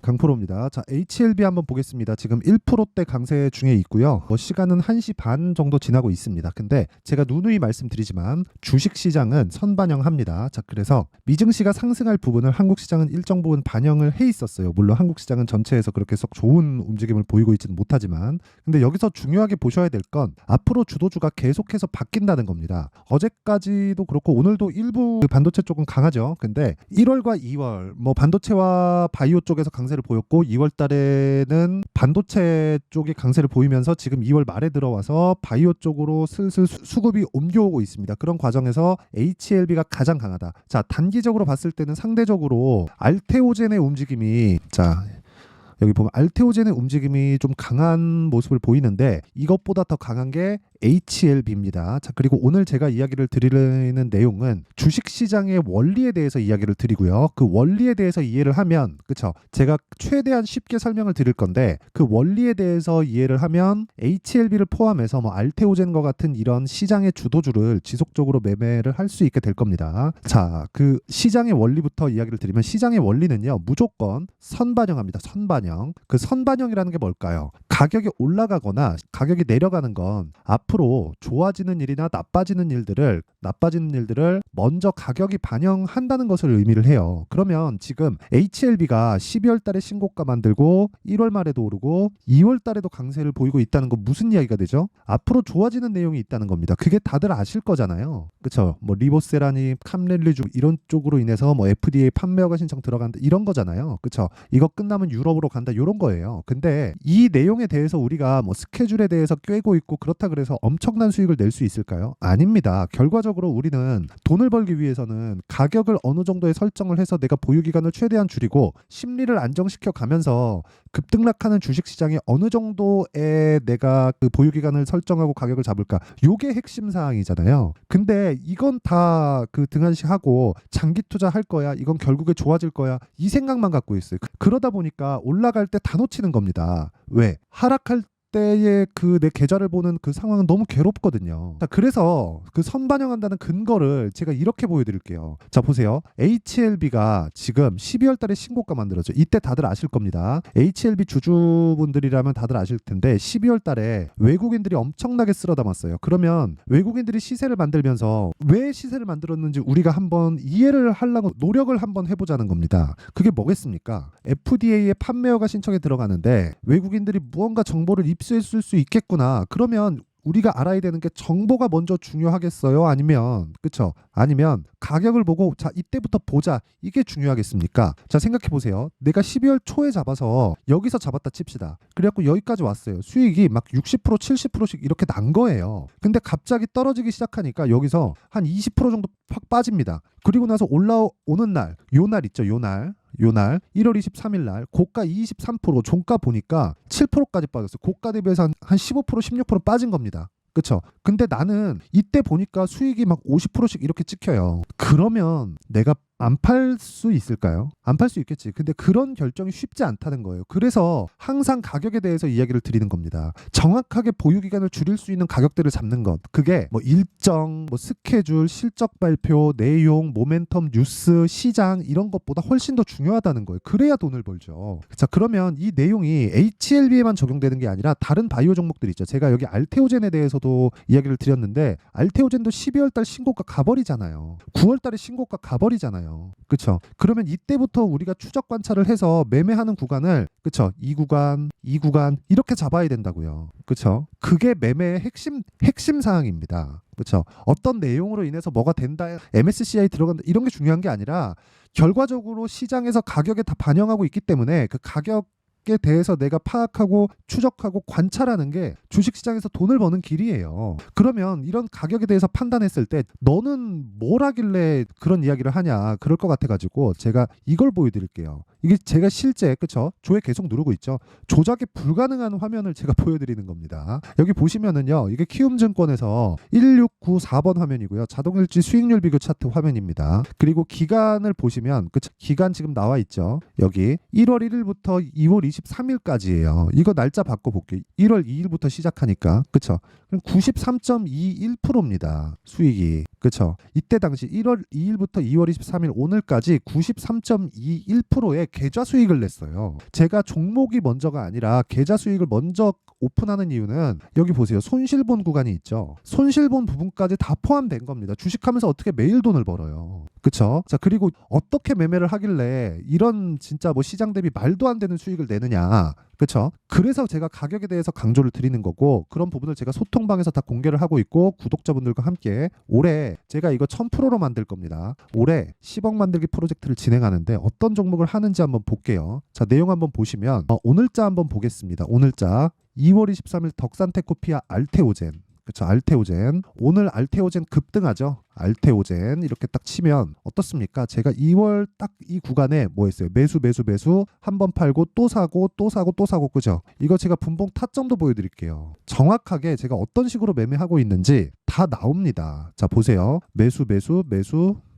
강프로입니다. 자, HLB 한번 보겠습니다. 지금 1%대 강세 중에 있고요. 시간은 1시 반 정도 지나고 있습니다. 근데 제가 누누이 말씀드리지만 주식시장은 선반영합니다. 자, 그래서 미증시가 상승할 부분을 한국시장은 일정 부분 반영을 해 있었어요. 물론 한국시장은 전체에서 그렇게 썩 좋은 움직임을 보이고 있지는 못하지만, 근데 여기서 중요하게 보셔야 될 건 앞으로 주도주가 계속해서 바뀐다는 겁니다. 어제까지도 그렇고 오늘도 일부 반도체 쪽은 강하죠. 근데 1월과 2월 뭐 반도체와 바이오 쪽에서 강세를 보였고, 2월 달에는 반도체 쪽이 강세를 보이면서 지금 2월 말에 들어와서 바이오 쪽으로 슬슬 수급이 옮겨오고 있습니다. 그런 과정에서 HLB가 가장 강하다. 자, 단기적으로 봤을 때는 상대적으로 알테오젠의 움직임이, 자, 여기 보면 알테오젠의 움직임이 좀 강한 모습을 보이는데 이것보다 더 강한 게 HLB입니다. 자, 그리고 오늘 제가 이야기를 드리는 내용은 주식시장의 원리에 대해서 이야기를 드리고요. 그 원리에 대해서 이해를 하면, 그쵸? 제가 최대한 쉽게 설명을 드릴 건데 그 원리에 대해서 이해를 하면 HLB를 포함해서 뭐 알테오젠과 같은 이런 시장의 주도주를 지속적으로 매매를 할 수 있게 될 겁니다. 자, 그 시장의 원리부터 이야기를 드리면, 시장의 원리는요, 무조건 선반영합니다. 선반영. 그 선반영이라는 게 뭘까요? 가격이 올라가거나 가격이 내려가는 건 앞으로 좋아지는 일이나 나빠지는 일들을 먼저 가격이 반영한다는 것을 의미를 해요. 그러면 지금 HLB가 12월 달에 신고가 만들고 1월 말에도 오르고 2월 달에도 강세를 보이고 있다는 건 무슨 이야기가 되죠? 앞으로 좋아지는 내용이 있다는 겁니다. 그게 다들 아실 거잖아요. 그렇죠? 뭐 리보세라니 캄렐리주 이런 쪽으로 인해서 뭐 FDA 판매 허가 신청 들어간다 이런 거잖아요. 그렇죠? 이거 끝나면 유럽으로 간다 이런 거예요. 근데 이 내용에 대해서 우리가 뭐 스케줄에 대해서 꿰고 있고 그렇다 그래서 엄청난 수익을 낼 수 있을까요? 아닙니다. 결과적으로 우리는 돈을 벌기 위해서는 가격을 어느 정도에 설정을 해서 내가 보유 기간을 최대한 줄이고 심리를 안정시켜 가면서 급등락하는 주식시장이 어느 정도에 내가 그 보유 기간을 설정하고 가격을 잡을까, 요게 핵심 사항이잖아요. 근데 이건 다 그 등한시하고 장기 투자할 거야, 이건 결국에 좋아질 거야, 이 생각만 갖고 있어요. 그러다 보니까 올라갈 때 다 놓치는 겁니다. 왜? 하락할 때의 그 내 계좌를 보는 그 상황은 너무 괴롭거든요. 자, 그래서 그 선반영한다는 근거를 제가 이렇게 보여드릴게요. 자, 보세요. HLB가 지금 12월 달에 신고가 만들었죠. 이때 다들 아실 겁니다. HLB 주주분들이라면 다들 아실 텐데 12월 달에 외국인들이 엄청나게 쓸어 담았어요. 그러면 외국인들이 시세를 만들면서 왜 시세를 만들었는지 우리가 한번 이해를 하려고 노력을 한번 해보자는 겁니다. 그게 뭐겠습니까? FDA의 판매 허가 신청에 들어가는데 외국인들이 무언가 정보를 입수했을 수 있겠구나. 그러면 우리가 알아야 되는 게 정보가 먼저 중요하겠어요? 아니면, 그쵸? 아니면 가격을 보고 자, 이때부터 보자. 이게 중요하겠습니까? 자, 생각해 보세요. 내가 12월 초에 잡아서 여기서 잡았다 칩시다. 그래갖고 여기까지 왔어요. 수익이 막 60%, 70%씩 이렇게 난 거예요. 근데 갑자기 떨어지기 시작하니까 여기서 한 20% 정도 팍 빠집니다. 그리고 나서 올라오는 날, 요 날 있죠, 요 날 1월 23일 날 고가 23%, 종가 보니까 7%까지 빠졌어요. 고가 대비해서 한 15%, 16% 빠진 겁니다. 그쵸? 근데 나는 이때 보니까 수익이 막 50%씩 이렇게 찍혀요. 그러면 내가 안 팔 수 있을까요? 안 팔 수 있겠지. 근데 그런 결정이 쉽지 않다는 거예요. 그래서 항상 가격에 대해서 이야기를 드리는 겁니다. 정확하게 보유 기간을 줄일 수 있는 가격대를 잡는 것. 그게 뭐 일정, 뭐 스케줄, 실적 발표, 내용, 모멘텀, 뉴스, 시장 이런 것보다 훨씬 더 중요하다는 거예요. 그래야 돈을 벌죠. 자, 그러면 이 내용이 HLB에만 적용되는 게 아니라 다른 바이오 종목들 있죠. 제가 여기 알테오젠에 대해서도 이야기를 드렸는데 알테오젠도 12월 달 신고가 가버리잖아요. 9월 달에 신고가 가버리잖아요. 그쵸? 그러면 이때부터 우리가 추적 관찰을 해서 매매하는 구간을, 그쵸? 이 구간 이렇게 잡아야 된다고요. 그쵸? 그게 매매의 핵심 사항입니다. 그쵸? 어떤 내용으로 인해서 뭐가 된다, MSCI 들어간다 이런 게 중요한 게 아니라 결과적으로 시장에서 가격에 다 반영하고 있기 때문에 그 가격에 대해서 내가 파악하고 추적하고 관찰하는 게 주식시장에서 돈을 버는 길이에요. 그러면 이런 가격에 대해서 판단했을 때 너는 뭘 하길래 그런 이야기를 하냐, 그럴 것 같아가지고 제가 이걸 보여드릴게요. 이게 제가 실제, 그쵸? 조회 계속 누르고 있죠. 조작이 불가능한 화면을 제가 보여드리는 겁니다. 여기 보시면은요, 이게 키움증권에서 1694번 화면이고요. 자동일지 수익률 비교 차트 화면입니다. 그리고 기간을 보시면, 그쵸? 기간 지금 나와 있죠. 여기 1월 1일부터 2월 23일까지예요. 이거 날짜 바꿔볼게요. 1월 2일부터 시작하니까, 그쵸? 93.21%입니다. 수익이. 그렇죠. 이때 당시 1월 2일부터 2월 23일 오늘까지 93.21%의 계좌 수익을 냈어요. 제가 종목이 먼저가 아니라 계좌 수익을 먼저 오픈하는 이유는 여기 보세요. 손실본 구간이 있죠. 손실본 부분까지 다 포함된 겁니다. 주식하면서 어떻게 매일 돈을 벌어요. 그쵸? 자, 그리고 어떻게 매매를 하길래 이런 진짜 뭐 시장 대비 말도 안 되는 수익을 내느냐. 그쵸? 그래서 제가 가격에 대해서 강조를 드리는 거고, 그런 부분을 제가 소통방에서 다 공개를 하고 있고, 구독자분들과 함께 올해 제가 이거 1000%로 만들 겁니다. 올해 10억 만들기 프로젝트를 진행하는데 어떤 종목을 하는지 한번 볼게요. 자, 내용 한번 보시면 오늘자 한번 보겠습니다. 오늘자 2월 23일 덕산테코피아 알테오젠. 그쵸, 알테오젠. 오늘 알테오젠 급등하죠. 알테오젠 이렇게 딱 치면 어떻습니까? 제가 2월 딱 이 구간에 뭐 했어요? 매수 한번 팔고 또 사고 또 사고 또 사고. 그죠? 이거 제가 분봉 타점도 보여드릴게요. 정확하게 제가 어떤 식으로 매매하고 있는지 다 나옵니다. 자, 보세요.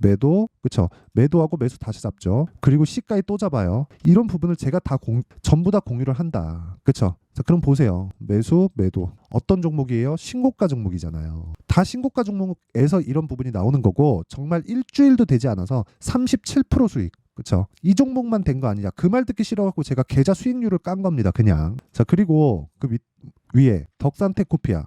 매도, 그쵸? 매도하고 매수 다시 잡죠. 그리고 시가에 또 잡아요. 이런 부분을 제가 다 전부 다 공유를 한다. 그쵸? 자, 그럼 보세요. 매도. 어떤 종목이에요? 신고가 종목이잖아요. 다 신고가 종목에서 이런 부분이 나오는 거고, 정말 일주일도 되지 않아서 37% 수익. 그쵸? 이 종목만 된 거 아니냐. 그 말 듣기 싫어갖고 제가 계좌 수익률을 깐 겁니다. 그냥. 자, 그리고 그 위에 덕산테코피아.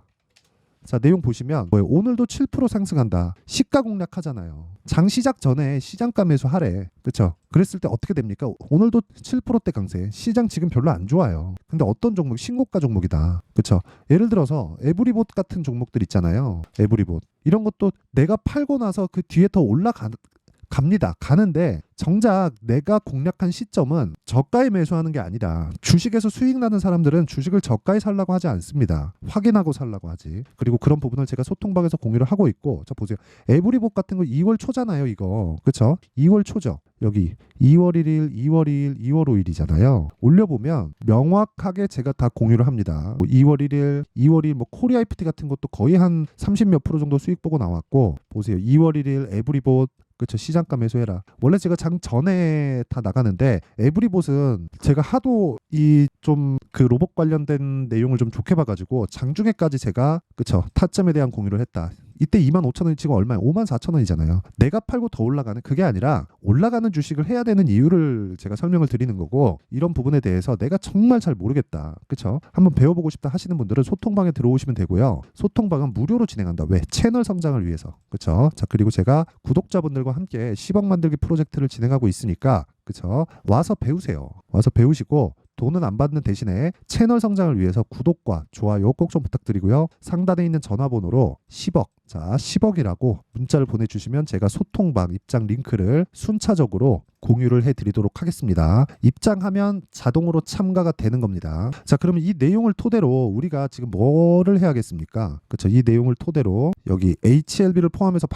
자, 내용 보시면 뭐예요? 오늘도 7% 상승한다. 시가 공략하잖아요. 장 시작 전에 시장가 매수 하래. 그렇죠? 그랬을 때 어떻게 됩니까? 오늘도 7%대 강세. 시장 지금 별로 안 좋아요. 근데 어떤 종목? 신고가 종목이다. 그렇죠? 예를 들어서 에브리봇 같은 종목들 있잖아요. 에브리봇. 이런 것도 내가 팔고 나서 그 뒤에 더 갑니다. 가는데 정작 내가 공략한 시점은 저가에 매수하는 게 아니라, 주식에서 수익 나는 사람들은 주식을 저가에 살라고 하지 않습니다. 확인하고 살라고 하지. 그리고 그런 부분을 제가 소통방에서 공유를 하고 있고, 자, 보세요. 에브리봇 같은 거 2월 초잖아요, 이거. 그쵸? 2월 초죠. 여기 2월 1일, 2월 2일, 2월 5일이잖아요. 올려보면 명확하게 제가 다 공유를 합니다. 뭐 2월 1일, 2월 2일 뭐 코리아 IPT 같은 것도 거의 한 30몇 프로 정도 수익 보고 나왔고, 보세요. 2월 1일 에브리봇. 그렇죠. 시장가 매수해라. 원래 제가 장 전에 다 나가는데, 에브리봇은 제가 하도 이 좀 그 로봇 관련된 내용을 좀 좋게 봐가지고 장중에까지 제가, 그쵸, 타점에 대한 공유를 했다. 이때 25,000원이 지금 얼마예요? 54,000원이잖아요. 내가 팔고 더 올라가는, 그게 아니라 올라가는 주식을 해야 되는 이유를 제가 설명을 드리는 거고, 이런 부분에 대해서 내가 정말 잘 모르겠다. 그쵸? 한번 배워보고 싶다 하시는 분들은 소통방에 들어오시면 되고요. 소통방은 무료로 진행한다. 왜? 채널 성장을 위해서. 그쵸? 자, 그리고 제가 구독자분들과 함께 10억 만들기 프로젝트를 진행하고 있으니까, 그쵸? 와서 배우세요. 와서 배우시고, 돈은 안 받는 대신에 채널 성장을 위해서 구독과 좋아요 꼭 좀 부탁드리고요. 상단에 있는 전화번호로 10억, 자, 10억이라고 문자를 보내주시면 제가 소통방 입장 링크를 순차적으로 공유를 해드리도록 하겠습니다. 입장하면 자동으로 참가가 되는 겁니다. 자, 그러면 이 내용을 토대로 우리가 지금 뭐를 해야겠습니까? 그렇죠? 이 내용을 토대로 여기 HLB를 포함해서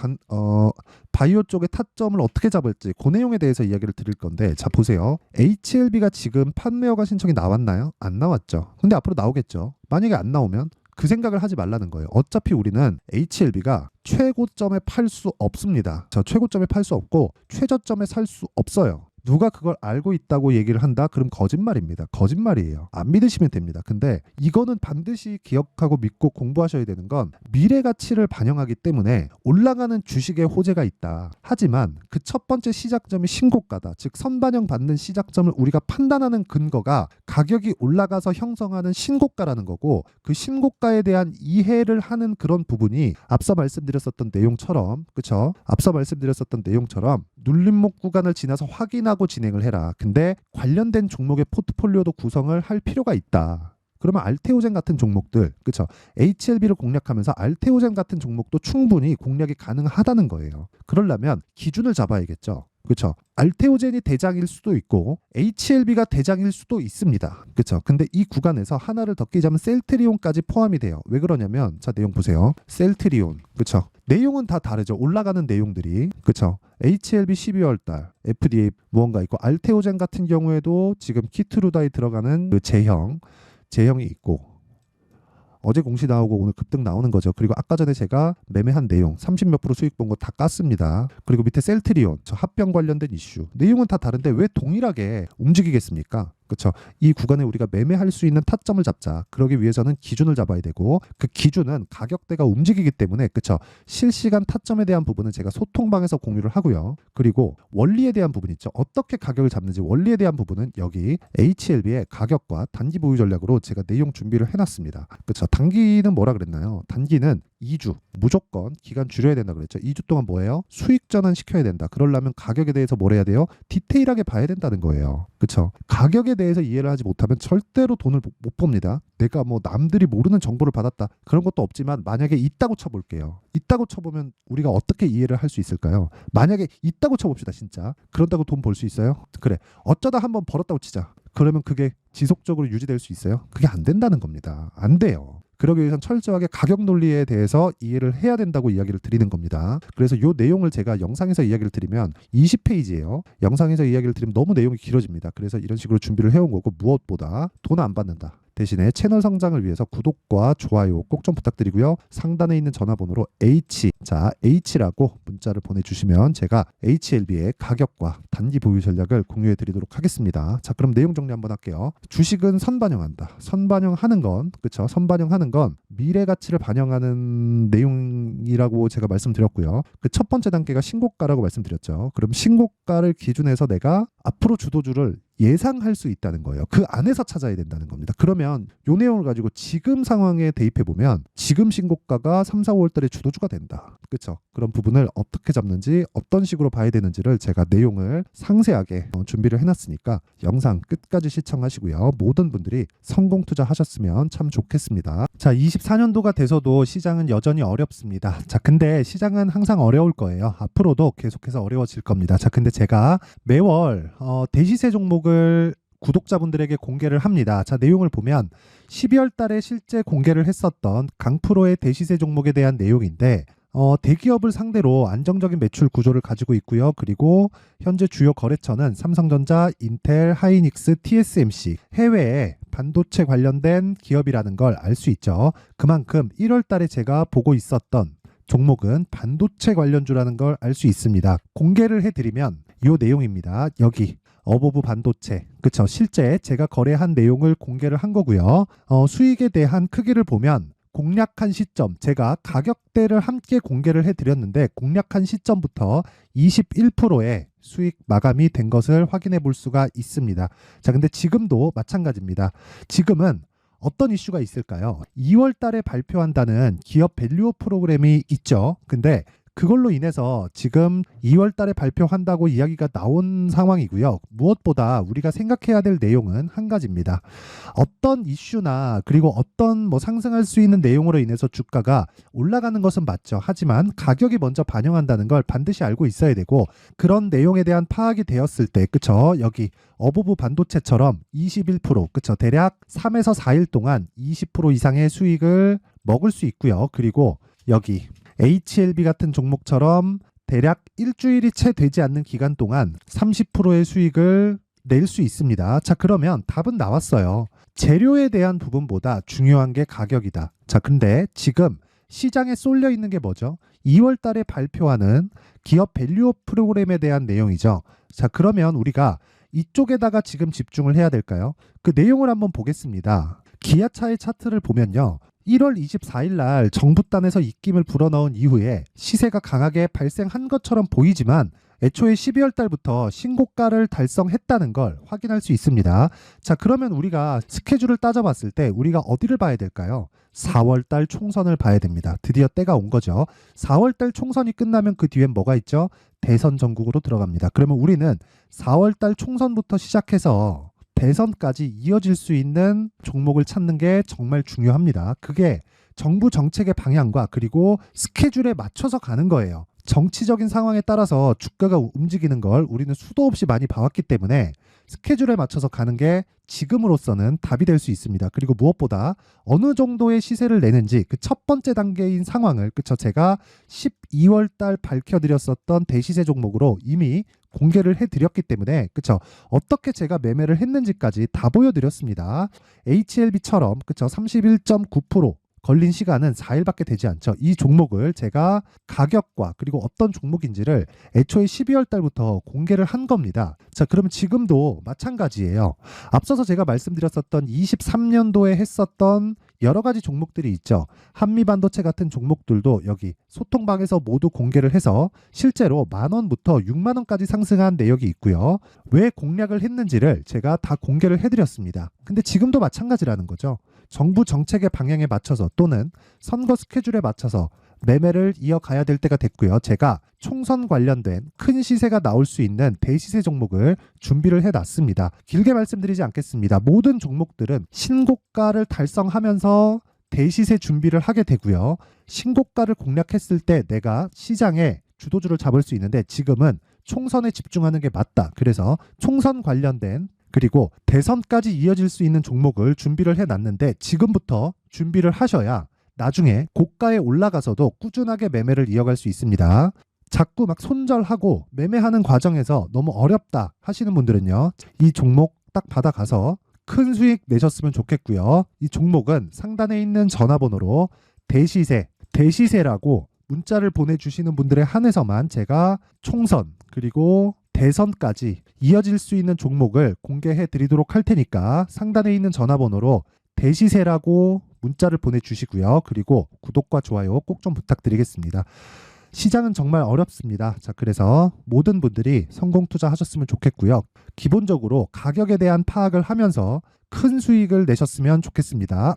바이오 쪽의 타점을 어떻게 잡을지, 그 내용에 대해서 이야기를 드릴 건데, 자, 보세요. HLB가 지금 판매 허가 신청이 나왔나요? 안 나왔죠. 근데 앞으로 나오겠죠. 만약에 안 나오면 그 생각을 하지 말라는 거예요. 어차피 우리는 HLB가 최고점에 팔 수 없습니다. 저 최고점에 팔 수 없고 최저점에 살 수 없어요. 누가 그걸 알고 있다고 얘기를 한다? 그럼 거짓말입니다. 거짓말이에요. 안 믿으시면 됩니다. 근데 이거는 반드시 기억하고 믿고 공부하셔야 되는 건, 미래 가치를 반영하기 때문에 올라가는 주식에 호재가 있다. 하지만 그 첫 번째 시작점이 신고가다. 즉 선반영 받는 시작점을 우리가 판단하는 근거가 가격이 올라가서 형성하는 신고가라는 거고, 그 신고가에 대한 이해를 하는 그런 부분이 앞서 말씀드렸었던 내용처럼, 그쵸? 앞서 말씀드렸었던 내용처럼 눌림목 구간을 지나서 확인하고 진행을 해라. 근데 관련된 종목의 포트폴리오도 구성을 할 필요가 있다. 그러면 알테오젠 같은 종목들, 그쵸? HLB를 공략하면서 알테오젠 같은 종목도 충분히 공략이 가능하다는 거예요. 그러려면 기준을 잡아야겠죠. 그렇죠. 알테오젠이 대장일 수도 있고 HLB가 대장일 수도 있습니다. 그렇죠. 근데 이 구간에서 하나를 더 끼자면 셀트리온까지 포함이 돼요. 왜 그러냐면, 자, 내용 보세요. 셀트리온. 그렇죠. 내용은 다 다르죠. 올라가는 내용들이. 그렇죠. HLB 12월 달 FDA 무언가 있고, 알테오젠 같은 경우에도 지금 키트루다에 들어가는 그 제형이 있고, 어제 공시 나오고 오늘 급등 나오는 거죠. 그리고 아까 전에 제가 매매한 내용 30몇 프로 수익 본 거 다 깠습니다. 그리고 밑에 셀트리온, 저 합병 관련된 이슈, 내용은 다 다른데 왜 동일하게 움직이겠습니까? 그렇죠. 이 구간에 우리가 매매할 수 있는 타점을 잡자. 그러기 위해서는 기준을 잡아야 되고 그 기준은 가격대가 움직이기 때문에 그렇죠. 실시간 타점에 대한 부분은 제가 소통방에서 공유를 하고요. 그리고 원리에 대한 부분 있죠. 어떻게 가격을 잡는지 원리에 대한 부분은 여기 HLB의 가격과 단기 보유 전략으로 제가 내용 준비를 해놨습니다. 그렇죠. 단기는 뭐라 그랬나요? 단기는 2주 무조건 기간 줄여야 된다 그랬죠. 2주 동안 뭐예요? 수익 전환 시켜야 된다. 그러려면 가격에 대해서 뭘 해야 돼요? 디테일하게 봐야 된다는 거예요. 그렇죠. 가격에 대해서 이해를 하지 못하면 절대로 돈을 못 법니다. 내가 뭐 남들이 모르는 정보를 받았다 그런 것도 없지만 만약에 있다고 쳐볼게요. 있다고 쳐보면 우리가 어떻게 이해를 할 수 있을까요? 만약에 있다고 쳐봅시다. 진짜 그런다고 돈 벌 수 있어요? 그래, 어쩌다 한번 벌었다고 치자. 그러면 그게 지속적으로 유지될 수 있어요? 그게 안 된다는 겁니다. 안 돼요. 그러기 위해서는 철저하게 가격 논리에 대해서 이해를 해야 된다고 이야기를 드리는 겁니다. 그래서 이 내용을 제가 영상에서 이야기를 드리면 20페이지예요. 영상에서 이야기를 드리면 너무 내용이 길어집니다. 그래서 이런 식으로 준비를 해온 거고 무엇보다 돈 안 받는다. 대신에 채널 성장을 위해서 구독과 좋아요 꼭 좀 부탁드리고요. 상단에 있는 전화번호로 H라고 문자를 보내주시면 제가 HLB의 가격과 단기 보유 전략을 공유해 드리도록 하겠습니다. 자, 그럼 내용 정리 한번 할게요. 주식은 선반영한다. 선반영하는 건 그렇죠. 선반영하는 건 미래 가치를 반영하는 내용이라고 제가 말씀드렸고요. 그 첫 번째 단계가 신고가라고 말씀드렸죠. 그럼 신고가를 기준해서 내가 앞으로 주도주를 예상할 수 있다는 거예요. 그 안에서 찾아야 된다는 겁니다. 그러면 이 내용을 가지고 지금 상황에 대입해 보면 지금 신고가가 3, 4, 5월 달에 주도주가 된다. 그렇죠? 그런 부분을 어떻게 잡는지 어떤 식으로 봐야 되는지를 제가 내용을 상세하게 준비를 해놨으니까 영상 끝까지 시청하시고요. 모든 분들이 성공 투자하셨으면 참 좋겠습니다. 자, 24년도가 돼서도 시장은 여전히 어렵습니다. 자, 근데 시장은 항상 어려울 거예요. 앞으로도 계속해서 어려워질 겁니다. 자, 근데 제가 매월 대시세 종목을 구독자분들에게 공개를 합니다. 자, 내용을 보면 12월 달에 실제 공개를 했었던 강프로의 대시세 종목에 대한 내용인데 대기업을 상대로 안정적인 매출 구조를 가지고 있고요. 그리고 현재 주요 거래처는 삼성전자, 인텔, 하이닉스, TSMC, 해외에 반도체 관련된 기업이라는 걸 알 수 있죠. 그만큼 1월 달에 제가 보고 있었던 종목은 반도체 관련주라는 걸 알 수 있습니다. 공개를 해드리면 이 내용입니다. 여기 어보브 반도체, 그쵸? 실제 제가 거래한 내용을 공개를 한 거고요. 수익에 대한 크기를 보면 공략한 시점, 제가 가격대를 함께 공개를 해드렸는데 공략한 시점부터 21%의 수익 마감이 된 것을 확인해 볼 수가 있습니다. 자, 근데 지금도 마찬가지입니다. 지금은 어떤 이슈가 있을까요? 2월 달에 발표한다는 기업 밸류업 프로그램이 있죠. 근데 그걸로 인해서 지금 2월 달에 발표한다고 이야기가 나온 상황이고요. 무엇보다 우리가 생각해야 될 내용은 한 가지입니다. 어떤 이슈나 그리고 어떤 뭐 상승할 수 있는 내용으로 인해서 주가가 올라가는 것은 맞죠. 하지만 가격이 먼저 반영한다는 걸 반드시 알고 있어야 되고 그런 내용에 대한 파악이 되었을 때 그쵸? 여기 어보브 반도체처럼 21% 그쵸? 대략 3에서 4일 동안 20% 이상의 수익을 먹을 수 있고요. 그리고 여기 HLB 같은 종목처럼 대략 일주일이 채 되지 않는 기간 동안 30%의 수익을 낼 수 있습니다. 자, 그러면 답은 나왔어요. 재료에 대한 부분보다 중요한 게 가격이다. 자, 근데 지금 시장에 쏠려 있는 게 뭐죠? 2월 달에 발표하는 기업 밸류업 프로그램에 대한 내용이죠. 자, 그러면 우리가 이쪽에다가 지금 집중을 해야 될까요? 그 내용을 한번 보겠습니다. 기아차의 차트를 보면요. 1월 24일 날 정부단에서 입김을 불어넣은 이후에 시세가 강하게 발생한 것처럼 보이지만 애초에 12월 달부터 신고가를 달성했다는 걸 확인할 수 있습니다. 자, 그러면 우리가 스케줄을 따져봤을 때 우리가 어디를 봐야 될까요? 4월 달 총선을 봐야 됩니다. 드디어 때가 온 거죠. 4월 달 총선이 끝나면 그 뒤엔 뭐가 있죠? 대선 전국으로 들어갑니다. 그러면 우리는 4월 달 총선부터 시작해서 대선까지 이어질 수 있는 종목을 찾는 게 정말 중요합니다. 그게 정부 정책의 방향과 그리고 스케줄에 맞춰서 가는 거예요. 정치적인 상황에 따라서 주가가 움직이는 걸 우리는 수도 없이 많이 봐왔기 때문에 스케줄에 맞춰서 가는 게 지금으로서는 답이 될 수 있습니다. 그리고 무엇보다 어느 정도의 시세를 내는지 그 첫 번째 단계인 상황을 그쵸 제가 12월 달 밝혀드렸었던 대시세 종목으로 이미 공개를 해드렸기 때문에 그쵸 어떻게 제가 매매를 했는지까지 다 보여드렸습니다. HLB처럼 그쵸 31.9% 걸린 시간은 4일밖에 되지 않죠. 이 종목을 제가 가격과 그리고 어떤 종목인지를 애초에 12월 달부터 공개를 한 겁니다. 자, 그러면 지금도 마찬가지예요. 앞서서 제가 말씀드렸었던 23년도에 했었던 여러 가지 종목들이 있죠. 한미반도체 같은 종목들도 여기 소통방에서 모두 공개를 해서 실제로 10,000원부터 60,000원까지 상승한 내역이 있고요. 왜 공략을 했는지를 제가 다 공개를 해드렸습니다. 근데 지금도 마찬가지라는 거죠. 정부 정책의 방향에 맞춰서 또는 선거 스케줄에 맞춰서 매매를 이어가야 될 때가 됐고요. 제가 총선 관련된 큰 시세가 나올 수 있는 대시세 종목을 준비를 해놨습니다. 길게 말씀드리지 않겠습니다. 모든 종목들은 신고가를 달성하면서 대시세 준비를 하게 되고요. 신고가를 공략했을 때 내가 시장에 주도주를 잡을 수 있는데 지금은 총선에 집중하는 게 맞다. 그래서 총선 관련된 그리고 대선까지 이어질 수 있는 종목을 준비를 해놨는데 지금부터 준비를 하셔야 나중에 고가에 올라가서도 꾸준하게 매매를 이어갈 수 있습니다. 자꾸 막 손절하고 매매하는 과정에서 너무 어렵다 하시는 분들은요. 이 종목 딱 받아가서 큰 수익 내셨으면 좋겠고요. 이 종목은 상단에 있는 전화번호로 대시세라고 문자를 보내주시는 분들에 한해서만 제가 총선 그리고 대선까지 이어질 수 있는 종목을 공개해 드리도록 할 테니까 상단에 있는 전화번호로 대시세라고 문자를 보내주시고요. 그리고 구독과 좋아요 꼭 좀 부탁드리겠습니다. 시장은 정말 어렵습니다. 자, 그래서 모든 분들이 성공 투자하셨으면 좋겠고요. 기본적으로 가격에 대한 파악을 하면서 큰 수익을 내셨으면 좋겠습니다.